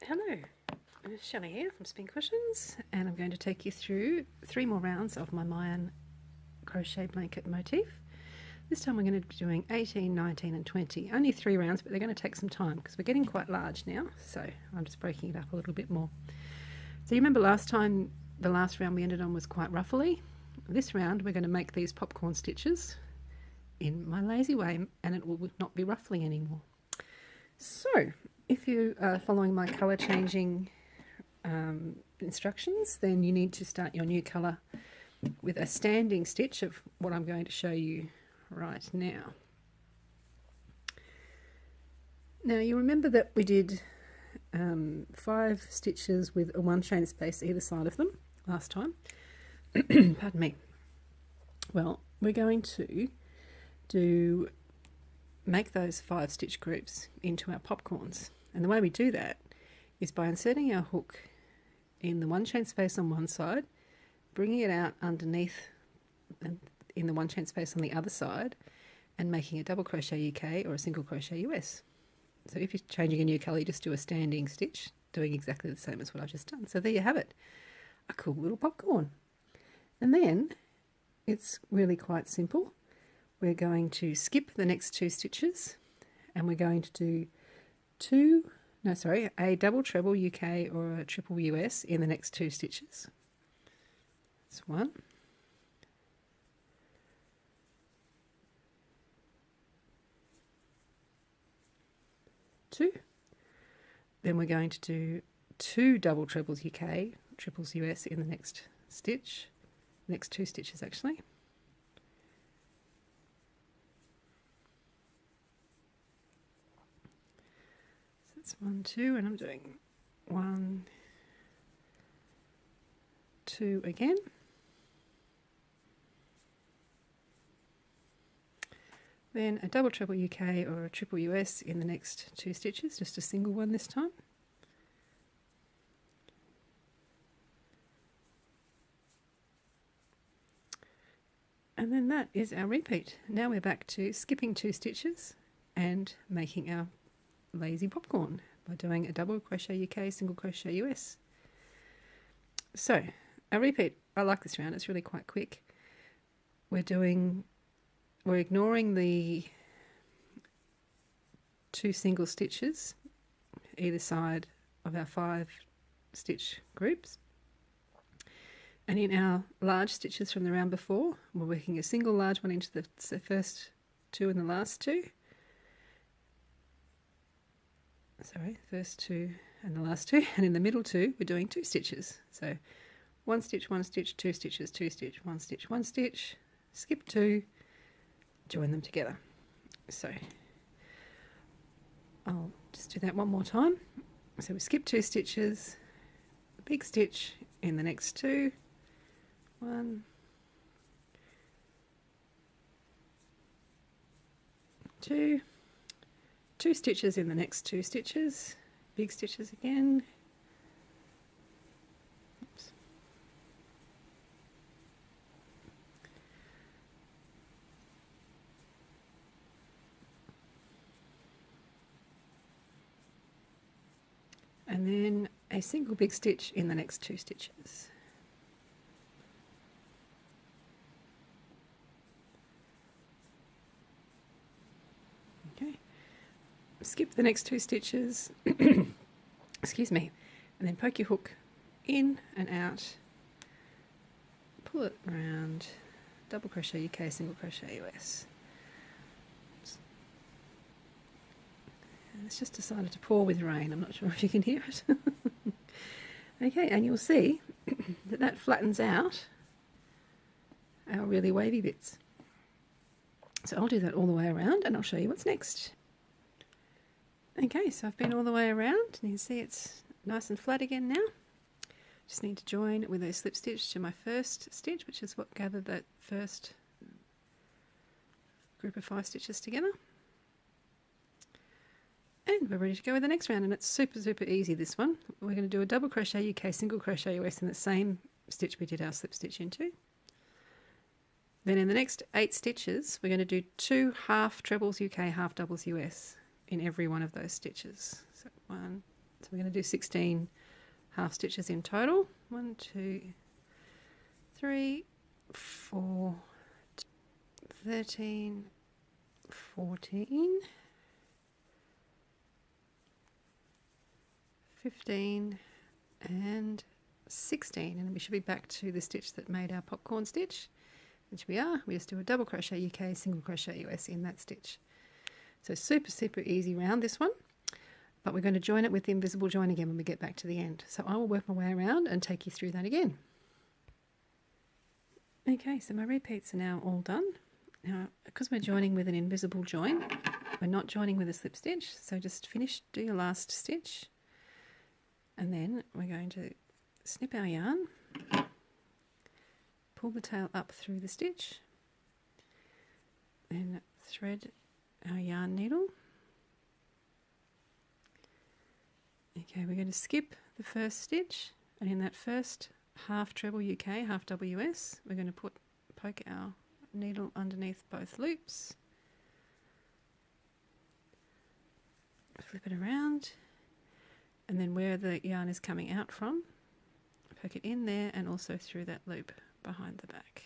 Hello, it's Shelley here from Spin Cushions, and I'm going to take you through 3 more rounds of my Mayan crochet blanket motif. This time we're going to be doing 18, 19 and 20. Only 3 rounds, but they're going to take some time because we're getting quite large now, so I'm just breaking it up a little bit more. So you remember last time, the last round we ended on was quite ruffly. This round we're going to make these popcorn stitches in my lazy way, and it will not be ruffly anymore. So if you are following my colour changing instructions, then you need to start your new colour with a standing stitch of what I'm going to show you right now. Now you remember that we did 5 stitches with a 1 chain space either side of them last time. Pardon me. Well, we're going to make those 5 stitch groups into our popcorns, and the way we do that is by inserting our hook in the 1 chain space on one side, bringing it out underneath in the 1 chain space on the other side, and making a double crochet UK or a single crochet US. So if you're changing a new colour, you just do a standing stitch, doing exactly the same as what I've just done. So there you have it, a cool little popcorn. And then it's really quite simple. We're going to skip the next 2 stitches, and we're going to do a double treble UK or a triple US in the next 2 stitches. That's 1. 2. Then we're going to do 2 double trebles UK, triples US in the next stitch, next 2 stitches actually. So that's 1, 2, and I'm doing 1, 2 again. Then a double treble UK or a triple US in the next 2 stitches, just a single one this time. And then that is our repeat. Now we're back to skipping 2 stitches and making our lazy popcorn by doing a double crochet UK, single crochet US. So a repeat, I like this round, it's really quite quick. We're ignoring the 2 single stitches either side of our 5 stitch groups. And in our large stitches from the round before, we're working a single large one into the first 2 and the last 2. Sorry, first 2 and the last 2. And in the middle 2, we're doing 2 stitches. So 1 stitch, 1 stitch, 2 stitches, 2 stitch, 1 stitch, 1 stitch, skip 2, join them together. So I'll just do that one more time. So we skip 2 stitches, big stitch in the next 2, 1, 2, 2 stitches in the next 2 stitches, big stitches again. Oops. And then a single big stitch in the next 2 stitches. Okay, skip the next 2 stitches, excuse me, and then poke your hook in and out, pull it around, double crochet UK, single crochet US. It's just decided to pour with rain. I'm not sure if you can hear it. Okay, and you'll see that flattens out our really wavy bits. So I'll do that all the way around and I'll show you what's next. Okay, so I've been all the way around and you can see it's nice and flat again now. Just need to join with a slip stitch to my first stitch, which is what gathered that first group of 5 stitches together. And we're ready to go with the next round, and it's super easy, this one. We're going to do a double crochet UK, single crochet US in the same stitch we did our slip stitch into. Then in the next 8 stitches we're going to do 2 half trebles UK, half doubles US in every one of those stitches. So 1, So we're going to do 16 half stitches in total. 1, 2, 3, 4, 13, 14, 15 and 16, and we should be back to the stitch that made our popcorn stitch, which we are. We just do a double crochet UK, single crochet US in that stitch. So super easy round this one, but we're going to join it with the invisible join again when we get back to the end. So I will work my way around and take you through that again. Okay, so my repeats are now all done. Now, because we're joining with an invisible join, we're not joining with a slip stitch, so just finish, do your last stitch, and then we're going to snip our yarn, pull the tail up through the stitch, and thread our yarn needle. Okay, we're going to skip the first stitch, and in that first half treble UK, half WS, we're going to poke our needle underneath both loops, flip it around, and then where the yarn is coming out from, poke it in there and also through that loop behind the back.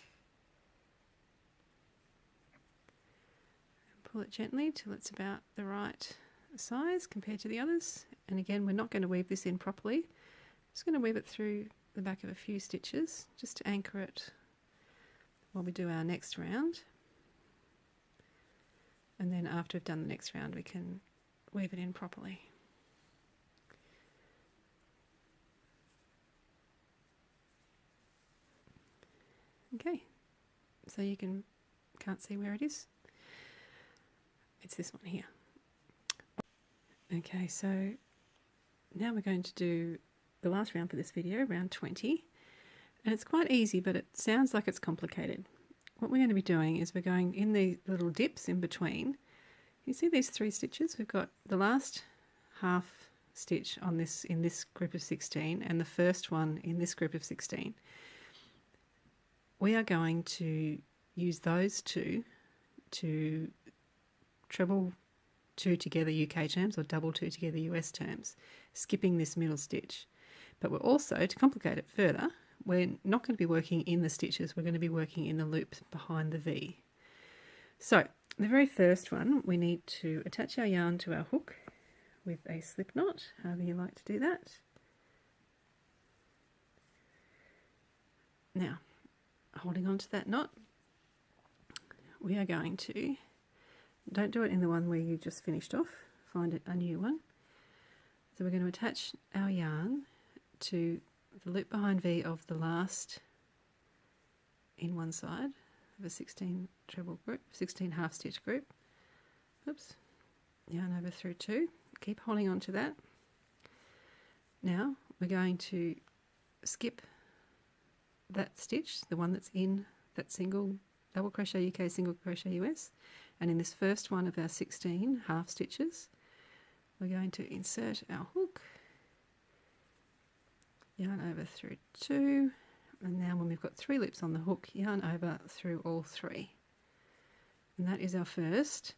And pull it gently till it's about the right size compared to the others. And again, we're not going to weave this in properly. Just going to weave it through the back of a few stitches just to anchor it while we do our next round. And then after we've done the next round, we can weave it in properly. Okay, so you can't see where it is. It's this one here. Okay, so now we're going to do the last round for this video, round 20. And it's quite easy, but it sounds like it's complicated. What we're going to be doing is we're going in the little dips in between. You see these 3 stitches? We've got the last half stitch on this in this group of 16 and the first one in this group of 16. We are going to use those two to treble 2 together UK terms or double 2 together US terms, skipping this middle stitch. But we're also, to complicate it further, we're not going to be working in the stitches, we're going to be working in the loops behind the V. So the very first one, we need to attach our yarn to our hook with a slip knot, however you like to do that. Now, holding on to that knot, we are going to, don't do it in the one where you just finished off, find a new one. So we're going to attach our yarn to the loop behind V of the last in one side of a 16 treble group, 16 half stitch group. Oops, yarn over through 2, keep holding on to that. Now we're going to skip that stitch, the one that's in that single double crochet UK, single crochet US, and in this first one of our 16 half stitches we're going to insert our hook, yarn over through 2, and now when we've got 3 loops on the hook, yarn over through all 3, and that is our first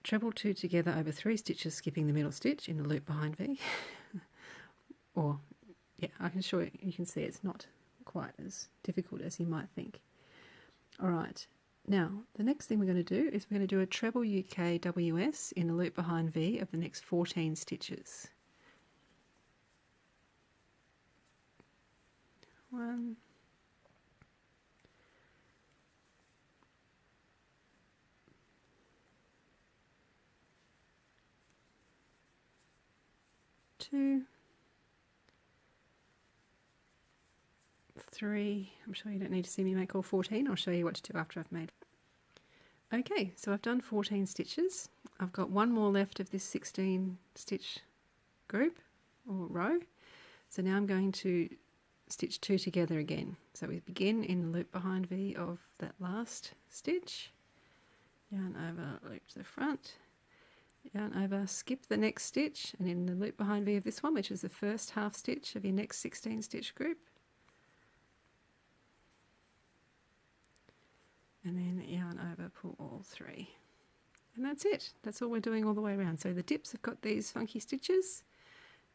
treble 2 together over 3 stitches, skipping the middle stitch in the loop behind V. Or yeah, I can show you can see it's not quite as difficult as you might think. Alright, now the next thing we're going to do is we're going to do a treble UK WS in the loop behind V of the next 14 stitches. 1, 2, 3, I'm sure you don't need to see me make all 14, I'll show you what to do after I've made. Okay, so I've done 14 stitches. I've got one more left of this 16 stitch group or row. So now I'm going to stitch 2 together again. So we begin in the loop behind V of that last stitch, yarn over, loop to the front, yarn over, skip the next stitch, and in the loop behind V of this one, which is the first half stitch of your next 16 stitch group, and then yarn over, pull all 3, and that's it. That's all we're doing all the way around. So the dips have got these funky stitches,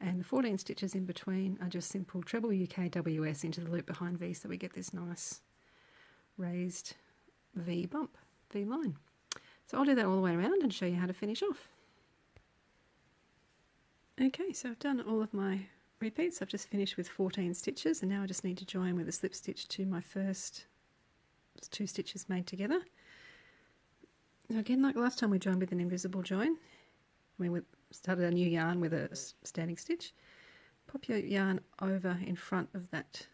And the 14 stitches in between are just simple treble UKWS into the loop behind V, so we get this nice raised V bump, V line. So I'll do that all the way around and show you how to finish off. Okay, so I've done all of my repeats. I've just finished with 14 stitches, and now I just need to join with a slip stitch to my first 2 stitches made together. So again, like last time, we joined with an invisible join. We started a new yarn with a standing stitch. Pop your yarn over in front of that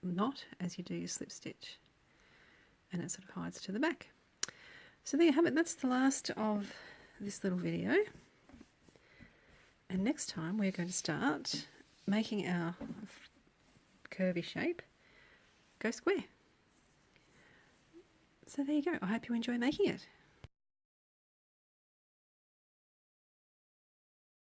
knot as you do your slip stitch, and it sort of hides to the back. So there you have it. That's the last of this little video. And next time we're going to start making our curvy shape go square. So there you go. I hope you enjoy making it.